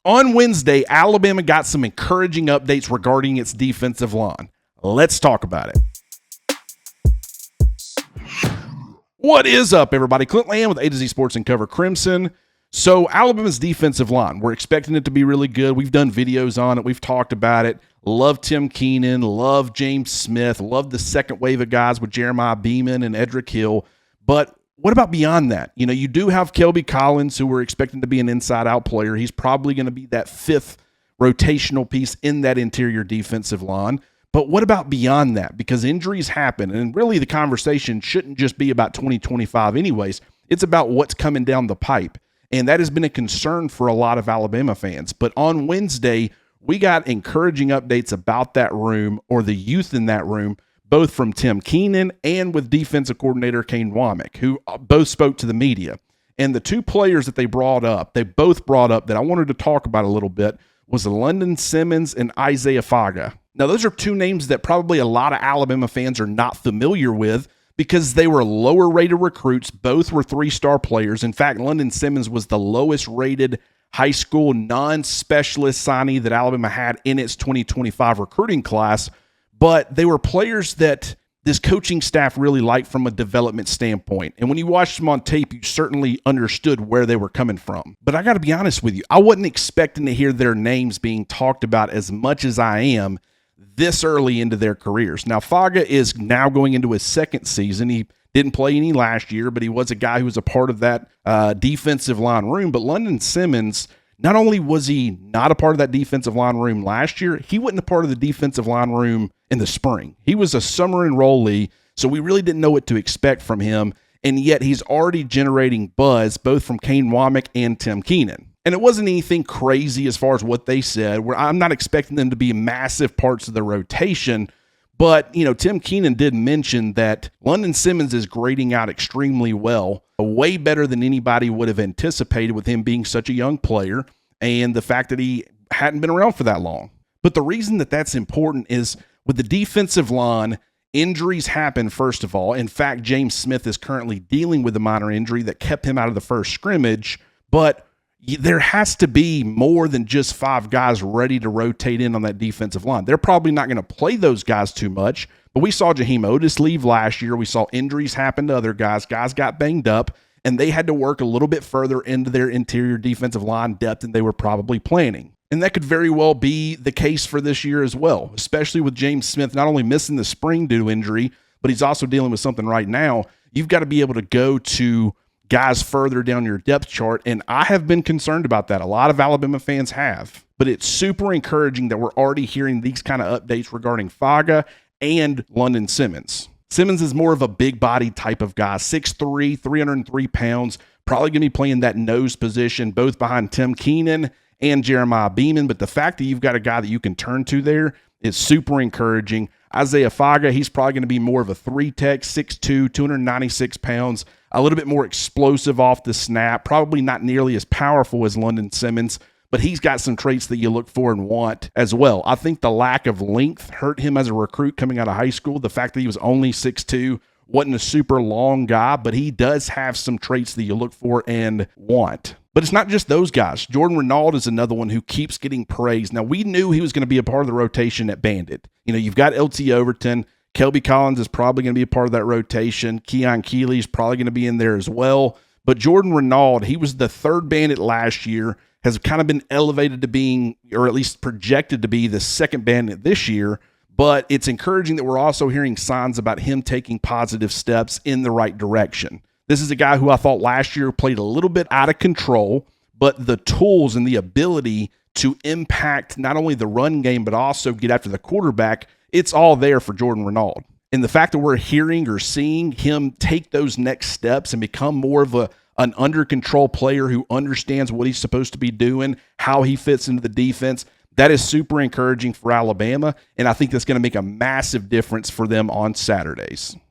On Wednesday, Alabama got some encouraging updates regarding its defensive line. Let's talk about it. What is up, everybody? Clint Lamb with A to Z Sports and Cover Crimson. So Alabama's defensive line, we're expecting it to be really good. We've done videos on it. We've talked about it. Love Tim Keenan. Love James Smith. Love the second wave of guys with Jeremiah Beeman and Edric Hill. But what about beyond that? You know, you do have Kelby Collins, who we're expecting to be an inside-out player. He's probably going to be that fifth rotational piece in that interior defensive line. But what about beyond that? Because injuries happen, and really the conversation shouldn't just be about 2025 anyways. It's about what's coming down the pipe, and that has been a concern for a lot of Alabama fans. But on Wednesday, we got encouraging updates about that room, or the youth in that room, both from Tim Keenan and with defensive coordinator Kane Wommack, who both spoke to the media. And the two players that they both brought up that I wanted to talk about a little bit was London Simmons and Isaia Faga. Now, those are two names that probably a lot of Alabama fans are not familiar with because they were lower-rated recruits. Both were three-star players. In fact, London Simmons was the lowest-rated high school non-specialist signee that Alabama had in its 2025 recruiting class. But they were players that this coaching staff really liked from a development standpoint. And when you watched them on tape, you certainly understood where they were coming from. But I got to be honest with you, I wasn't expecting to hear their names being talked about as much as I am this early into their careers. Now, Faga is now going into his second season. He didn't play any last year, but he was a guy who was a part of that defensive line room. But London Simmons, not only was he not a part of that defensive line room last year, he wasn't a part of the defensive line room in the spring. He was a summer enrollee, so we really didn't know what to expect from him, and yet he's already generating buzz both from Kane Wommack and Tim Keenan. And it wasn't anything crazy as far as what they said. I'm not expecting them to be massive parts of the rotation, but, you know, Tim Keenan did mention that London Simmons is grading out extremely well, way better than anybody would have anticipated with him being such a young player and the fact that he hadn't been around for that long. But the reason that that's important is with the defensive line, injuries happen, first of all. In fact, James Smith is currently dealing with a minor injury that kept him out of the first scrimmage, but there has to be more than just five guys ready to rotate in on that defensive line. They're probably not going to play those guys too much, but we saw Jaheim Otis leave last year. We saw injuries happen to other guys. Guys got banged up, and they had to work a little bit further into their interior defensive line depth than they were probably planning. And that could very well be the case for this year as well, especially with James Smith not only missing the spring due to injury, but he's also dealing with something right now. You've got to be able to go to guys further down your depth chart, and I have been concerned about that. A lot of Alabama fans have, but it's super encouraging that we're already hearing these kind of updates regarding Faga and London Simmons. Simmons is more of a big body type of guy, 6'3", 303 pounds, probably going to be playing that nose position, both behind Tim Keenan and Jeremiah Beeman, but the fact that you've got a guy that you can turn to there is super encouraging. Isaia Faga, he's probably going to be more of a three-tech, 6'2", 296 pounds, a little bit more explosive off the snap, probably not nearly as powerful as London Simmons, but he's got some traits that you look for and want as well. I think the lack of length hurt him as a recruit coming out of high school. The fact that he was only 6'2", wasn't a super long guy, but he does have some traits that you look for and want. But it's not just those guys. Jordan Renaud is another one who keeps getting praised. Now, we knew he was going to be a part of the rotation at Bandit. You know, you've got LT Overton. Kelby Collins is probably going to be a part of that rotation. Keon Keeley is probably going to be in there as well. But Jordan Renaud, he was the third Bandit last year, has kind of been elevated to being, or at least projected to be, the second Bandit this year. But it's encouraging that we're also hearing signs about him taking positive steps in the right direction. This is a guy who I thought last year played a little bit out of control, but the tools and the ability to impact not only the run game, but also get after the quarterback, it's all there for Jordan Renaud. And the fact that we're hearing or seeing him take those next steps and become more of an under control player who understands what he's supposed to be doing, how he fits into the defense, that is super encouraging for Alabama. And I think that's going to make a massive difference for them on Saturdays.